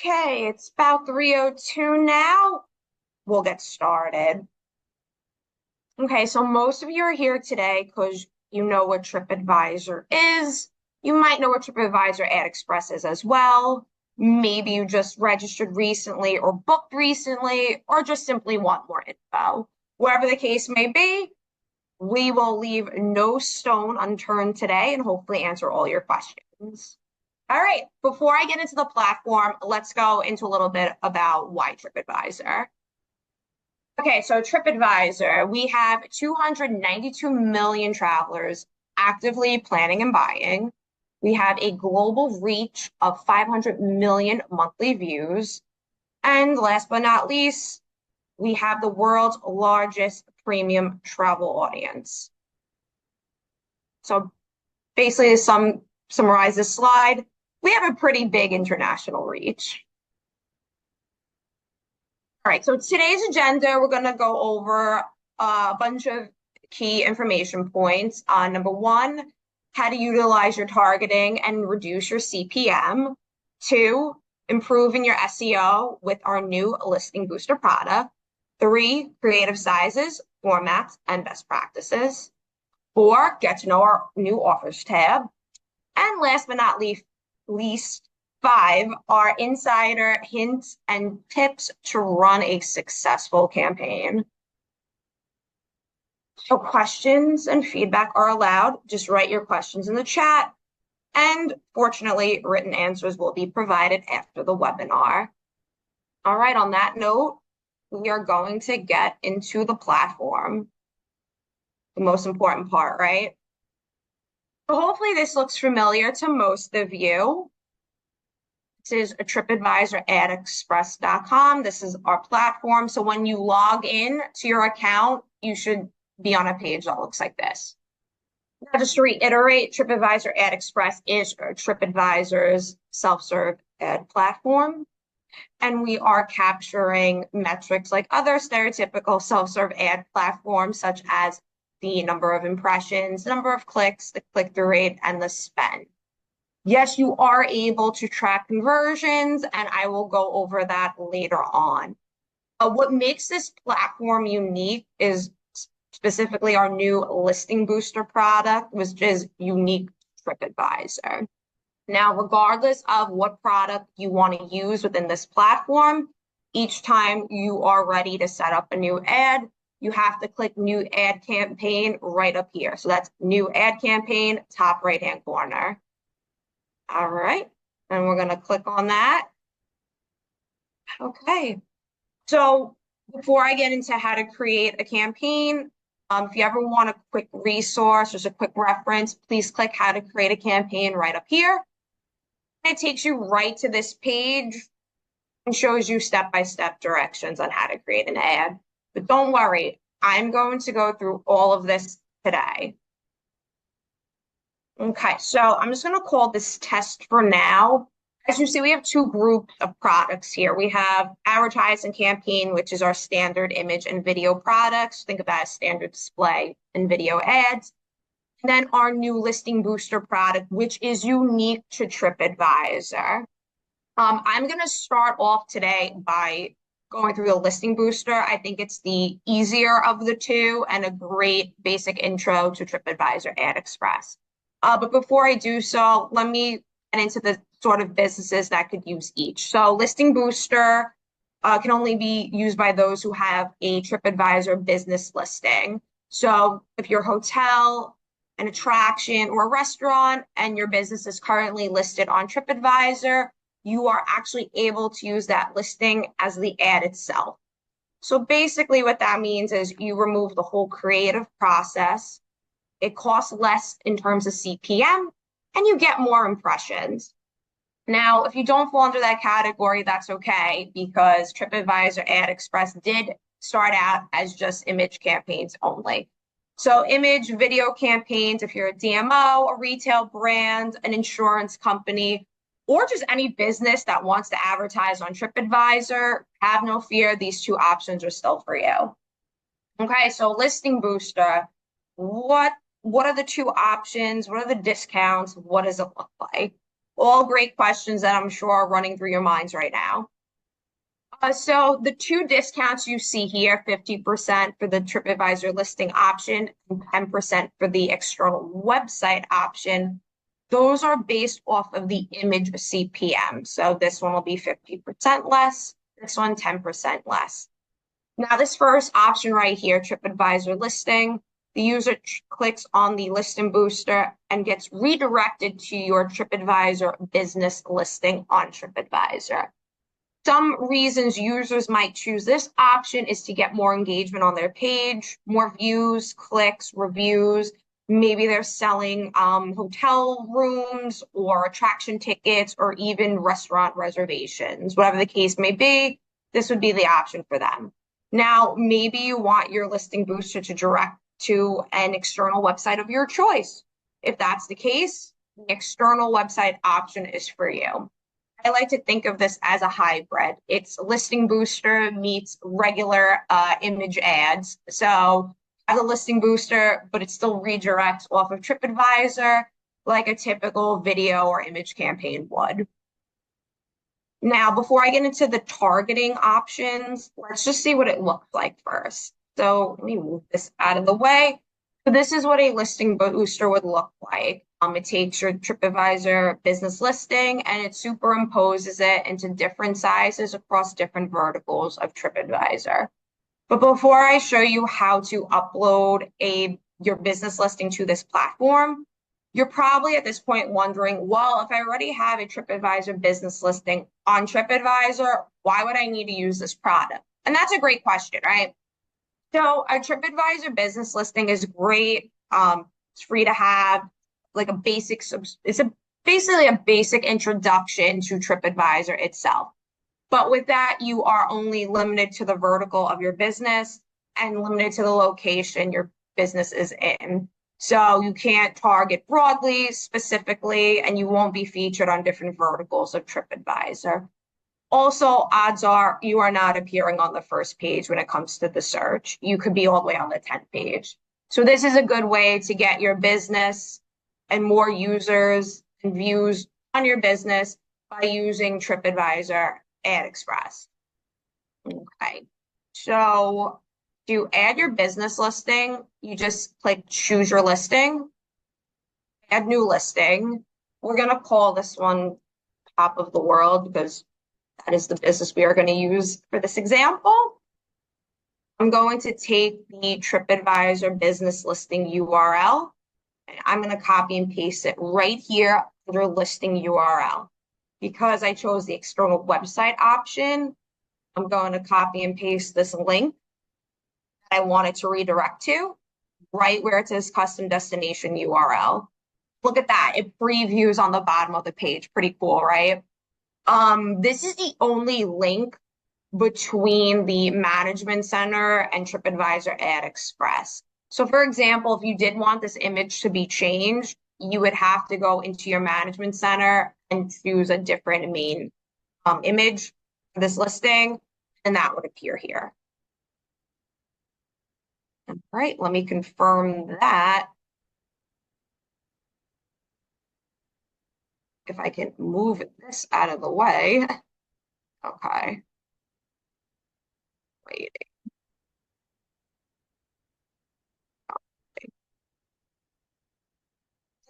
Okay, it's about 3:02 now. We'll get started. Okay, so most of you are here today because you know what Tripadvisor is. You might know what Tripadvisor Ad Express is as well. Maybe you just registered recently or booked recently or just simply want more info. Whatever the case may be, we will leave no stone unturned today and hopefully answer all your questions. All right, before I get into the platform, let's go into a little bit about why Tripadvisor. Okay, so Tripadvisor, we have 292 million travelers actively planning and buying. We have a global reach of 500 million monthly views. And last but not least, we have the world's largest premium travel audience. So basically, to summarize this slide, we have a pretty big international reach. All right, so today's agenda, we're going to go over a bunch of key information points. Number one, how to utilize your targeting and reduce your CPM. Two, improving your SEO with our new listing booster product. Three, creative sizes, formats, and best practices. Four, get to know our new offers tab. And last but not least, five are insider hints and tips to run a successful campaign. So questions and feedback are allowed. Just write your questions in the chat. And fortunately, written answers will be provided after the webinar. All right, on that note, we are going to get into the platform. The most important part, right? So hopefully this looks familiar to most of you. This is a Tripadvisor Ad Express.com. This is our platform. So when you log in to your account, you should be on a page that looks like this. Now, just to reiterate, Tripadvisor Ad Express is Tripadvisor's self-serve ad platform. And we are capturing metrics like other stereotypical self-serve ad platforms, such as the number of impressions, the number of clicks, the click-through rate, and the spend. Yes, you are able to track conversions, and I will go over that later on. What makes this platform unique is specifically our new listing booster product, which is unique to Tripadvisor. Now, regardless of what product you want to use within this platform, each time you are ready to set up a new ad, you have to click New Ad Campaign right up here. So that's New Ad Campaign, top right-hand corner. All right, and we're going to click on that. Okay, so before I get into how to create a campaign, if you ever want a quick resource, just a quick reference, please click How to Create a Campaign right up here. It takes you right to this page and shows you step-by-step directions on how to create an ad. But don't worry, I'm going to go through all of this today. Okay, so I'm just going to call this test for now. As you see, we have two groups of products here. We have advertising campaign, which is our standard image and video products. Think of that as standard display and video ads. And then our new listing booster product, which is unique to Tripadvisor. I'm going to start off today by going through the listing booster. I think it's the easier of the two and a great basic intro to Tripadvisor Ad Express. But before I do so, let me get into the sort of businesses that could use each. So listing booster can only be used by those who have a Tripadvisor business listing. So if your hotel, an attraction, or a restaurant, and your business is currently listed on Tripadvisor, you are actually able to use that listing as the ad itself. So basically what that means is you remove the whole creative process. It costs less in terms of CPM, and you get more impressions. Now, if you don't fall under that category, that's okay, because Tripadvisor Ad Express did start out as just image campaigns only. So image, video campaigns, if you're a DMO, a retail brand, an insurance company, or just any business that wants to advertise on Tripadvisor, have no fear, these two options are still for you. Okay, so listing booster, what are the two options? What are the discounts? What does it look like? All great questions that I'm sure are running through your minds right now. So the two discounts you see here, 50% for the TripAdvisor listing option and 10% for the external website option, those are based off of the image CPM. So this one will be 50% less, this one 10% less. Now this first option right here, TripAdvisor listing, the user clicks on the listing booster and gets redirected to your TripAdvisor business listing on TripAdvisor. Some reasons users might choose this option is to get more engagement on their page, more views, clicks, reviews. Maybe they're selling hotel rooms or attraction tickets or even restaurant reservations. Whatever the case may be, this would be the option for them. Now, maybe you want your listing booster to direct to an external website of your choice. If that's the case, the external website option is for you. I like to think of this as a hybrid. It's listing booster meets regular image ads. So as a listing booster, but it still redirects off of TripAdvisor like a typical video or image campaign would. Now, before I get into the targeting options, let's just see what it looks like first. So let me move this out of the way. So this is what a listing booster would look like. It takes your TripAdvisor business listing and it superimposes it into different sizes across different verticals of TripAdvisor. But before I show you how to upload your business listing to this platform, you're probably at this point wondering, well, if I already have a TripAdvisor business listing on TripAdvisor, why would I need to use this product? And that's a great question, right? So a TripAdvisor business listing is great. It's free to have, like a basic, basically a basic introduction to TripAdvisor itself. But with that, you are only limited to the vertical of your business and limited to the location your business is in. So you can't target broadly, specifically, and you won't be featured on different verticals of TripAdvisor. Also, odds are you are not appearing on the first page when it comes to the search. You could be all the way on the 10th page. So this is a good way to get your business and more users and views on your business by using TripAdvisor Ad Express. Okay, so to add your business listing, you just click choose your listing, add new listing. We're going to call this one top of the world because that is the business we are going to use for this example. I'm going to take the TripAdvisor business listing URL, and I'm going to copy and paste it right here under listing URL. Because I chose the external website option, I'm going to copy and paste this link that I want it to redirect to, right where it says custom destination URL. Look at that, it previews on the bottom of the page. Pretty cool, right? This is the only link between the Management Center and TripAdvisor Ad Express. So for example, if you did want this image to be changed, you would have to go into your Management Center and choose a different main image for this listing, and that would appear here. All right, let me confirm that. If I can move this out of the way. Okay. Waiting.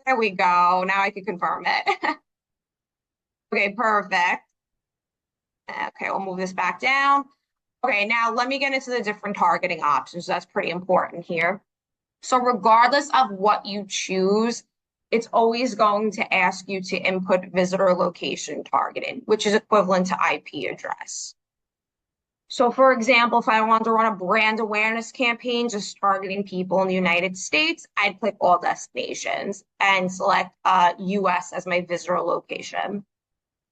There we go. Now I can confirm it. Okay, perfect. Okay, we'll move this back down. Okay, now let me get into the different targeting options. That's pretty important here. So regardless of what you choose, it's always going to ask you to input visitor location targeting, which is equivalent to IP address. So for example, if I wanted to run a brand awareness campaign just targeting people in the United States, I'd click all destinations and select US as my visitor location.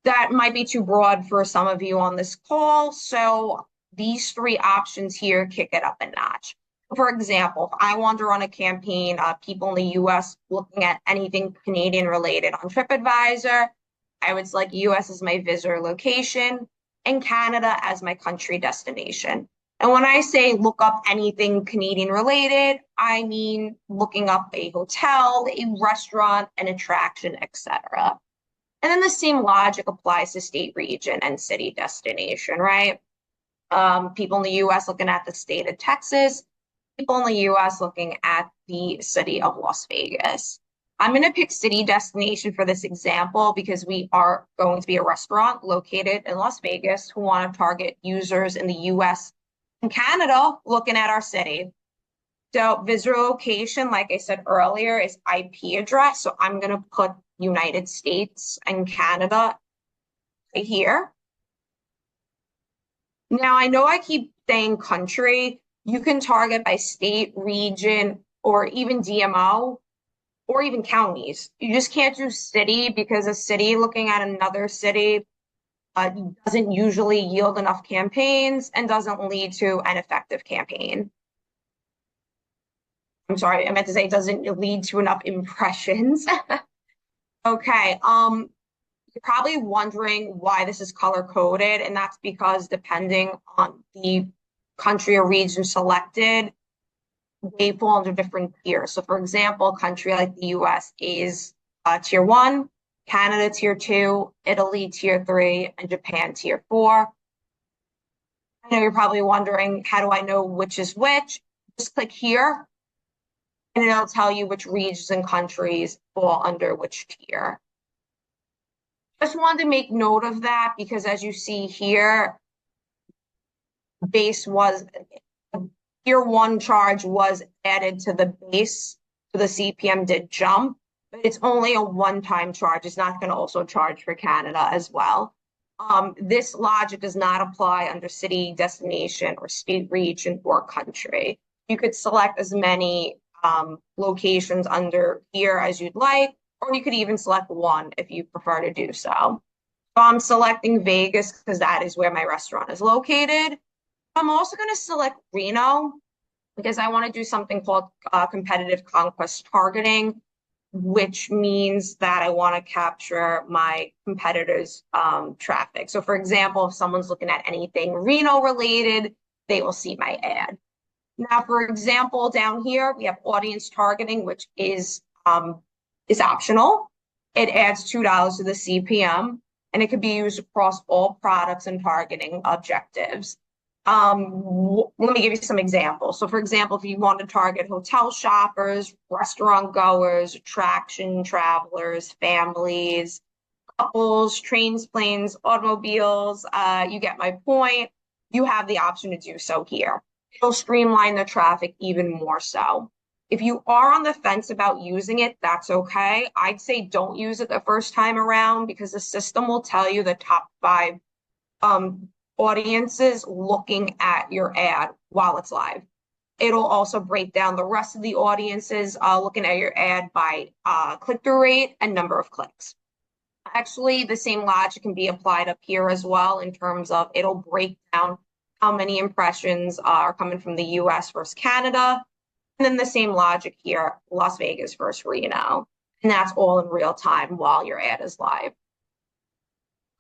That might be too broad for some of you on this call, so these three options here kick it up a notch. For example, if I want to run a campaign, people in the US looking at anything Canadian related on TripAdvisor, I would select US as my visitor location and Canada as my country destination. And when I say look up anything Canadian related, I mean looking up a hotel, a restaurant, an attraction, etc. And then the same logic applies to state, region, and city destination, right? People in the US looking at the state of Texas, people in the US looking at the city of Las Vegas. I'm going to pick city destination for this example because we are going to be a restaurant located in Las Vegas who want to target users in the US and Canada looking at our city. So visitor location, like I said earlier, is IP address. So I'm going to put United States and Canada right here. Now, I know I keep saying country. You can target by state, region, or even DMO, or even counties. You just can't do city because a city looking at another city doesn't usually yield enough campaigns and doesn't lead to an effective campaign. I'm sorry, I meant to say it doesn't lead to enough impressions. Okay, you're probably wondering why this is color coded, and that's because depending on the country or region selected, they fall under different tiers. So for example, a country like the US is tier 1, Canada tier 2, Italy tier 3, and Japan tier 4. I know you're probably wondering, how do I know which is which? Just click here, and it'll tell you which regions and countries fall under which tier. Just wanted to make note of that because as you see here, base was tier 1 charge was added to the base, so the CPM did jump, but it's only a one-time charge. It's not going to also charge for Canada as well. This logic does not apply under city, destination, or state, region, or country. You could select as many locations under here as you'd like, or you could even select one if you prefer to do so. So I'm selecting Vegas because that is where my restaurant is located. I'm also going to select Reno because I want to do something called competitive conquest targeting, which means that I want to capture my competitors' traffic. So for example, if someone's looking at anything Reno related, they will see my ad. Now, for example, down here, we have audience targeting, which is optional. It adds $2 to the CPM, and it can be used across all products and targeting objectives. Let me give you some examples. So for example, if you want to target hotel shoppers, restaurant goers, attraction travelers, families, couples, trains, planes, automobiles, you get my point. You have the option to do so here. It'll streamline the traffic even more so. If you are on the fence about using it, that's okay. I'd say don't use it the first time around because the system will tell you the top 5 audiences looking at your ad while it's live. It'll also break down the rest of the audiences looking at your ad by click-through rate and number of clicks. Actually, the same logic can be applied up here as well in terms of it'll break down how many impressions are coming from the US versus Canada. And then the same logic here, Las Vegas versus Reno. And that's all in real time while your ad is live.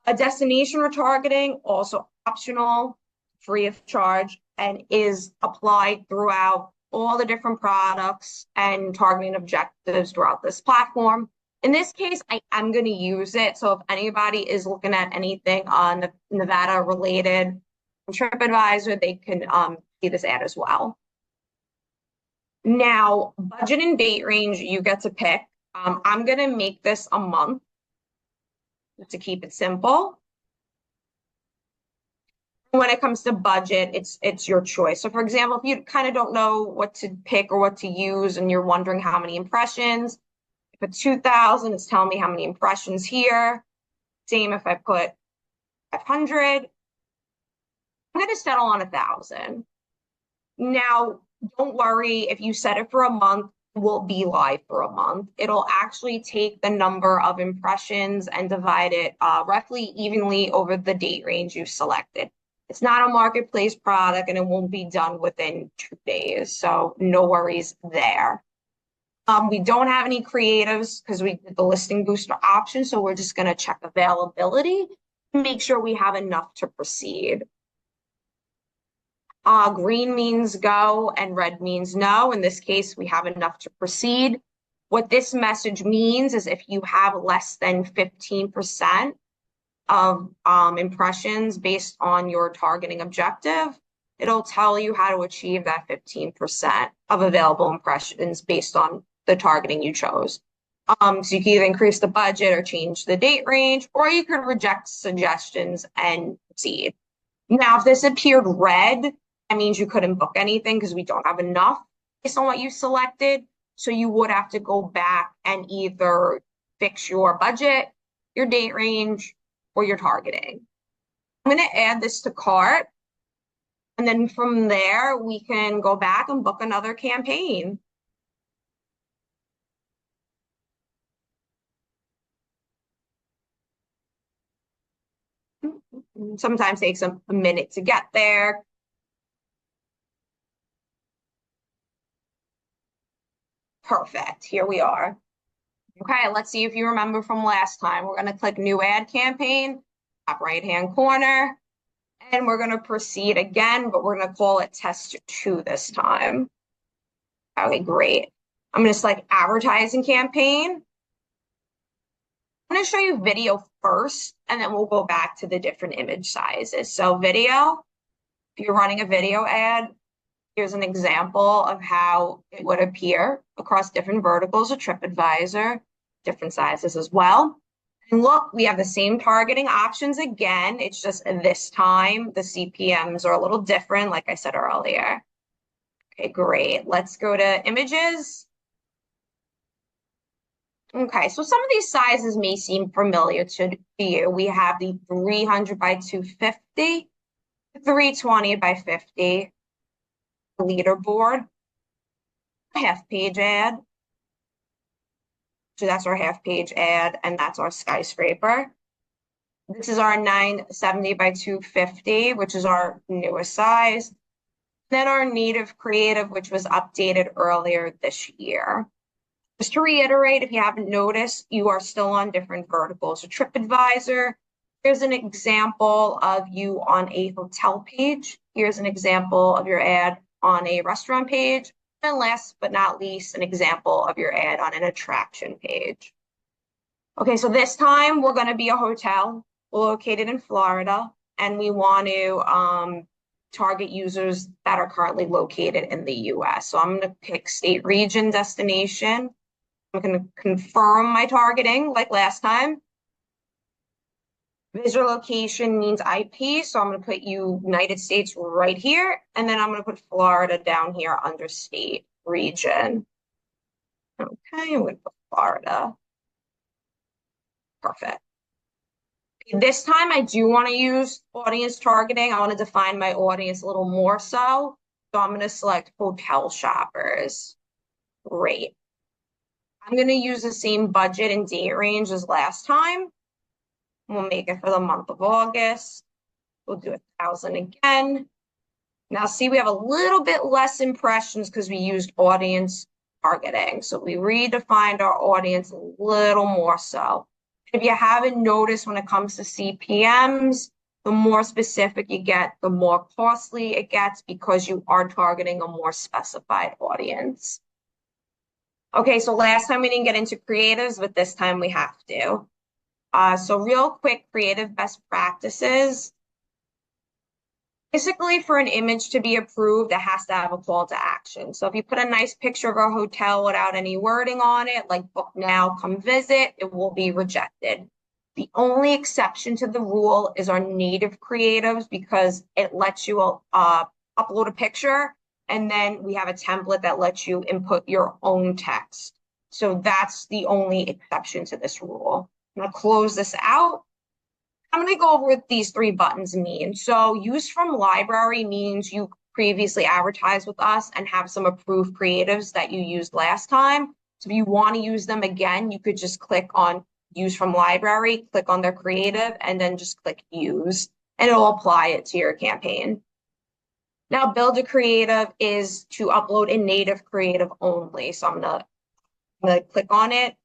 A destination retargeting, also optional, free of charge, and is applied throughout all the different products and targeting objectives throughout this platform. In this case, I am going to use it. So if anybody is looking at anything on the Nevada related Tripadvisor, they can see this ad as well. Now, budget and date range, you get to pick. I'm going to make this a month to keep it simple. When it comes to budget, it's your choice. So for example, if you kind of don't know what to pick or what to use and you're wondering how many impressions, if it's 2,000, it's telling me how many impressions here. Same if I put 500. I'm going to settle on 1,000. Now, don't worry if you set it for a month, it will be live for a month. It'll actually take the number of impressions and divide it roughly evenly over the date range you selected. It's not a marketplace product and it won't be done within 2 days, so no worries there. We don't have any creatives because we did the listing booster option, so we're just going to check availability and make sure we have enough to proceed. Green means go and red means no. In this case, we have enough to proceed. What this message means is if you have less than 15% of impressions based on your targeting objective, it'll tell you how to achieve that 15% of available impressions based on the targeting you chose. So you can either increase the budget or change the date range, or you could reject suggestions and proceed. Now, if this appeared red, that means you couldn't book anything because we don't have enough based on what you selected. So you would have to go back and either fix your budget, your date range, or your targeting. I'm going to add this to cart. And then from there, we can go back and book another campaign. Sometimes takes a minute to get there. Perfect. Here we are. Okay, let's see if you remember from last time. We're going to click New Ad Campaign, top right-hand corner, and we're going to proceed again, but we're going to call it Test 2 this time. Okay, great. I'm going to select Advertising Campaign. I'm going to show you video first, and then we'll go back to the different image sizes. So video, if you're running a video ad, here's an example of how it would appear across different verticals of Tripadvisor, different sizes as well. And look, we have the same targeting options again. It's just this time the CPMs are a little different, like I said earlier. Okay, great. Let's go to images. Okay, so some of these sizes may seem familiar to you. We have the 300 by 250, 320 by 50, leaderboard, half-page ad. So that's our half-page ad, and that's our skyscraper. This is our 970 by 250, which is our newest size. Then our native creative, which was updated earlier this year. Just to reiterate, if you haven't noticed, you are still on different verticals. So Tripadvisor, here's an example of you on a hotel page. Here's an example of your ad on a restaurant page. And last but not least, an example of your ad on an attraction page. Okay, so this time we're going to be a hotel located in Florida, and we want to target users that are currently located in the US. So I'm going to pick state, region, destination. I'm going to confirm my targeting like last time. Visual location means IP, so I'm going to put United States right here, and then I'm going to put Florida down here under state, region. Okay, I'm going to put Florida. Perfect. This time I do want to use audience targeting. I want to define my audience a little more so. So I'm going to select hotel shoppers. Great. I'm going to use the same budget and date range as last time. We'll make it for the month of August. We'll do 1,000 again. Now see, we have a little bit less impressions because we used audience targeting. So we redefined our audience a little more so. If you haven't noticed, when it comes to CPMs, the more specific you get, the more costly it gets because you are targeting a more specified audience. Okay, so last time we didn't get into creatives, but this time we have to. So real quick, creative best practices. Basically, for an image to be approved, it has to have a call to action. So if you put a nice picture of a hotel without any wording on it, like book now, come visit, it will be rejected. The only exception to the rule is our native creatives because it lets you upload a picture, and then we have a template that lets you input your own text. So that's the only exception to this rule. I'm going to close this out. I'm going to go over what these 3 buttons mean. So use from library means you previously advertised with us and have some approved creatives that you used last time. So if you want to use them again, you could just click on use from library, click on their creative, and then just click use, and it'll apply it to your campaign. Now, build a creative is to upload a native creative only. So I'm going to click on it.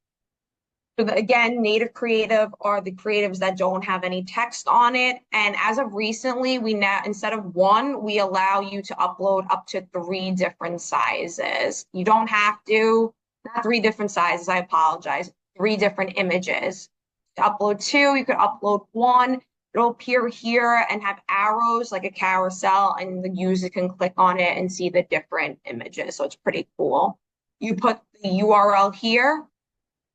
So again, native creative are the creatives that don't have any text on it. And as of recently, we now, instead of 1, we allow you to upload up to 3 different sizes. You don't have to, not three different sizes, I apologize, three different images. To upload two, you could upload one. It'll appear here and have arrows like a carousel, and the user can click on it and see the different images. So it's pretty cool. You put the URL here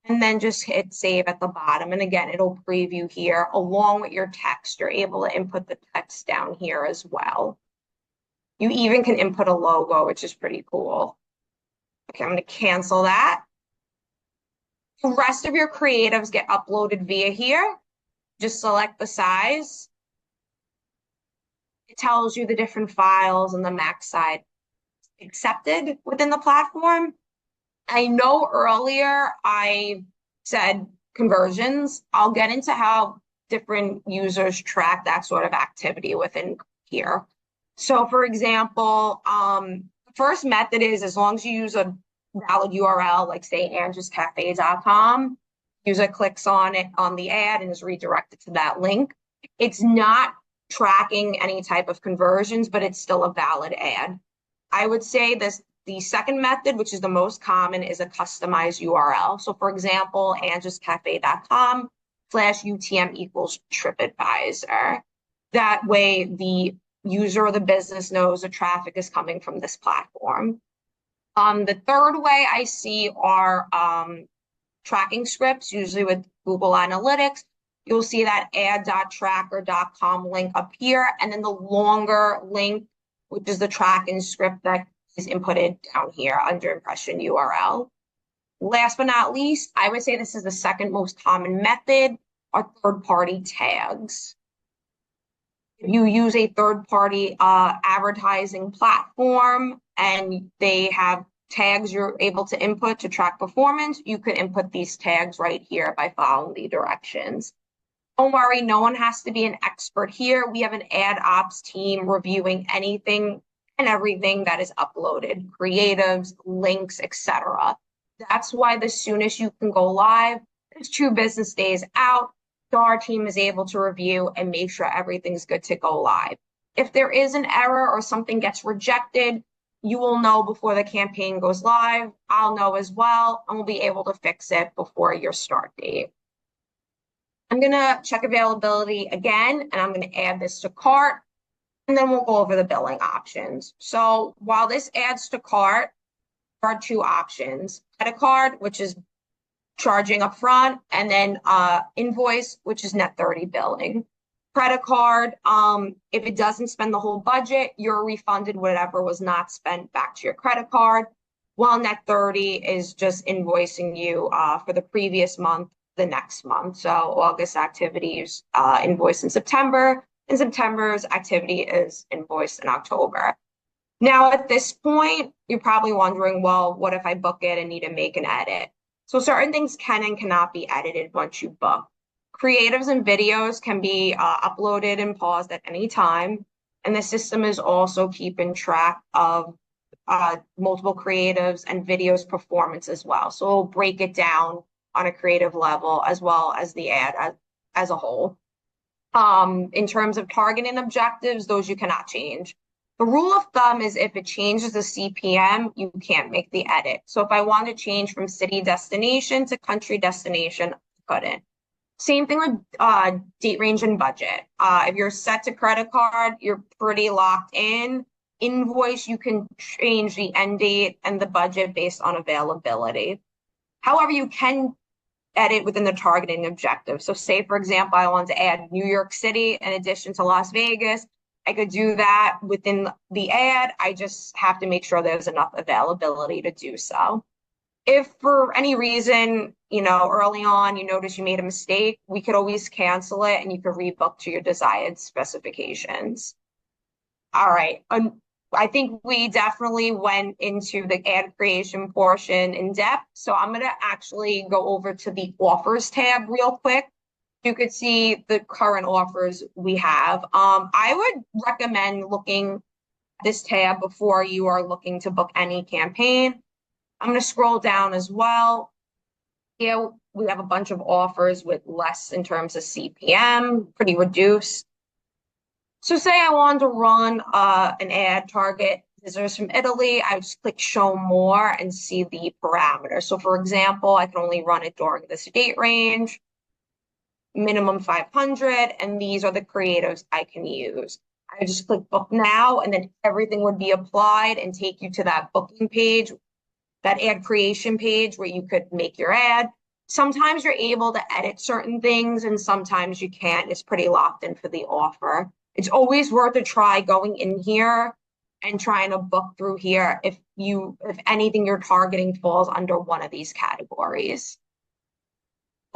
and then just hit save at the bottom. And again, it'll preview here along with your text. You're able to input the text down here as well. You even can input a logo, which is pretty cool. Okay, I'm going to cancel that. The rest of your creatives get uploaded via here. Just select the size. It tells you the different files and the max size accepted within the platform. I know earlier I said conversions. I'll get into how different users track that sort of activity within here. So for example, the first method is as long as you use a valid URL, like say andrewscafe.com, user clicks on it on the ad and is redirected to that link. It's not tracking any type of conversions, but it's still a valid ad. I would say the second method, which is the most common, is a customized URL. So for example, andrewscafe.com/UTM equals Tripadvisor. That way the user or the business knows the traffic is coming from this platform. The third way I see are tracking scripts, usually with Google Analytics. You'll see that ad.tracker.com link up here, and then the longer link, which is the tracking script that is inputted down here under impression URL. Last but not least, I would say this is the second most common method, are third-party tags. If you use a third-party advertising platform and they have tags you're able to input to track performance, you could input these tags right here by following the directions. Don't worry, no one has to be an expert here. We have an ad ops team reviewing anything and everything that is uploaded, creatives, links, etc. That's why the soonest you can go live is 2 business days out, so our team is able to review and make sure everything's good to go live. If there is an error or something gets rejected, you will know before the campaign goes live. I'll know as well, and we'll be able to fix it before your start date. I'm going to check availability again, and I'm going to add this to cart, and then we'll go over the billing options. So while this adds to cart, there are 2 options. Credit card, which is charging upfront, and then invoice, which is net 30 billing. Credit card, if it doesn't spend the whole budget, you're refunded whatever was not spent back to your credit card, while net 30 is just invoicing you for the previous month, the next month. So August activities invoiced in September, and September's activity is invoiced in October. Now, at this point, you're probably wondering, well, what if I book it and need to make an edit? So certain things can and cannot be edited once you book. Creatives and videos can be uploaded and paused at any time. And the system is also keeping track of multiple creatives and videos performance as well. So it'll break it down on a creative level as well as the ad as a whole. In terms of targeting objectives, those you cannot change. The rule of thumb is if it changes the CPM, you can't make the edit. So if I want to change from city destination to country destination, I couldn't. Same thing with date range and budget. If you're set to credit card, you're pretty locked in. Invoice, you can change the end date and the budget based on availability. However, you can edit within the targeting objective. So say, for example, I want to add New York City in addition to Las Vegas. I could do that within the ad. I just have to make sure there's enough availability to do so. If for any reason, early on you notice you made a mistake, we could always cancel it and you could rebook to your desired specifications. All right. I think we definitely went into the ad creation portion in depth. So I'm going to actually go over to the offers tab real quick. You could see the current offers we have. I would recommend looking at this tab before you are looking to book any campaign. I'm going to scroll down as well. Here we have a bunch of offers with less in terms of CPM, pretty reduced. So say I wanted to run an ad target visitors from Italy, I would just click show more and see the parameters. So for example, I can only run it during this date range, minimum 500, and these are the creatives I can use. I just click book now, and then everything would be applied and take you to that booking page, that ad creation page where you could make your ad. Sometimes you're able to edit certain things and sometimes you can't. It's pretty locked in for the offer. It's always worth a try going in here and trying to book through here if anything you're targeting falls under one of these categories.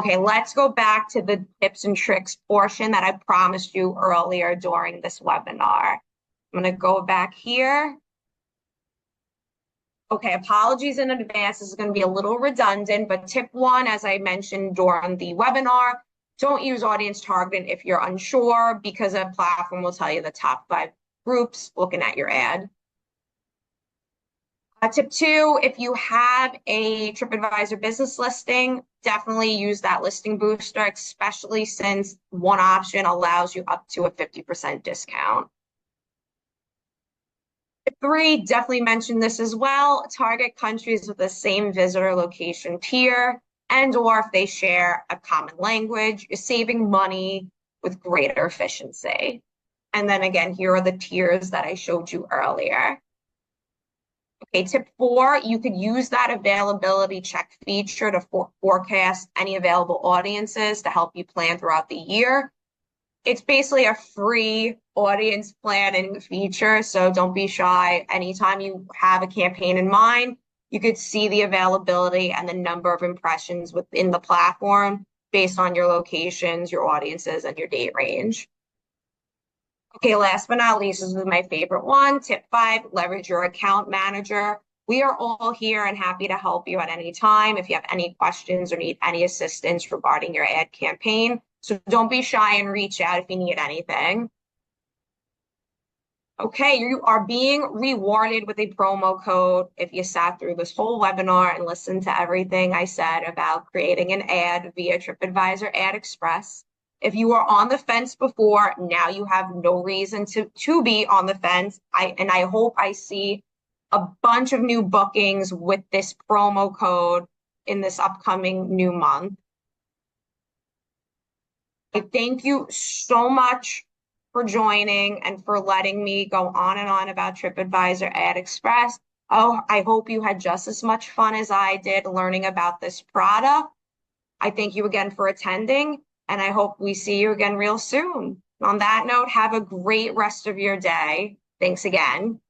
Okay, let's go back to the tips and tricks portion that I promised you earlier during this webinar. I'm going to go back here. Okay, apologies in advance. This is going to be a little redundant, but tip one, as I mentioned during the webinar, don't use audience targeting if you're unsure, because a platform will tell you the top 5 groups looking at your ad. Tip two, if you have a Tripadvisor business listing, definitely use that listing booster, especially since one option allows you up to a 50% discount. Tip three, definitely mention this as well. Target countries with the same visitor location tier and or if they share a common language. You're saving money with greater efficiency. And then again, here are the tiers that I showed you earlier. Okay, tip four, you could use that availability check feature to forecast any available audiences to help you plan throughout the year. It's basically a free audience planning feature, so don't be shy. Anytime you have a campaign in mind, you could see the availability and the number of impressions within the platform based on your locations, your audiences, and your date range. Okay, last but not least, this is my favorite one. Tip 5, leverage your account manager. We are all here and happy to help you at any time if you have any questions or need any assistance regarding your ad campaign. So don't be shy and reach out if you need anything. Okay, you are being rewarded with a promo code if you sat through this whole webinar and listened to everything I said about creating an ad via Tripadvisor Ad Express. If you were on the fence before, now you have no reason to be on the fence. I hope I see a bunch of new bookings with this promo code in this upcoming new month. I thank you so much for joining and for letting me go on and on about Tripadvisor Ad Express. Oh, I hope you had just as much fun as I did learning about this product. I thank you again for attending, and I hope we see you again real soon. On that note, have a great rest of your day. Thanks again.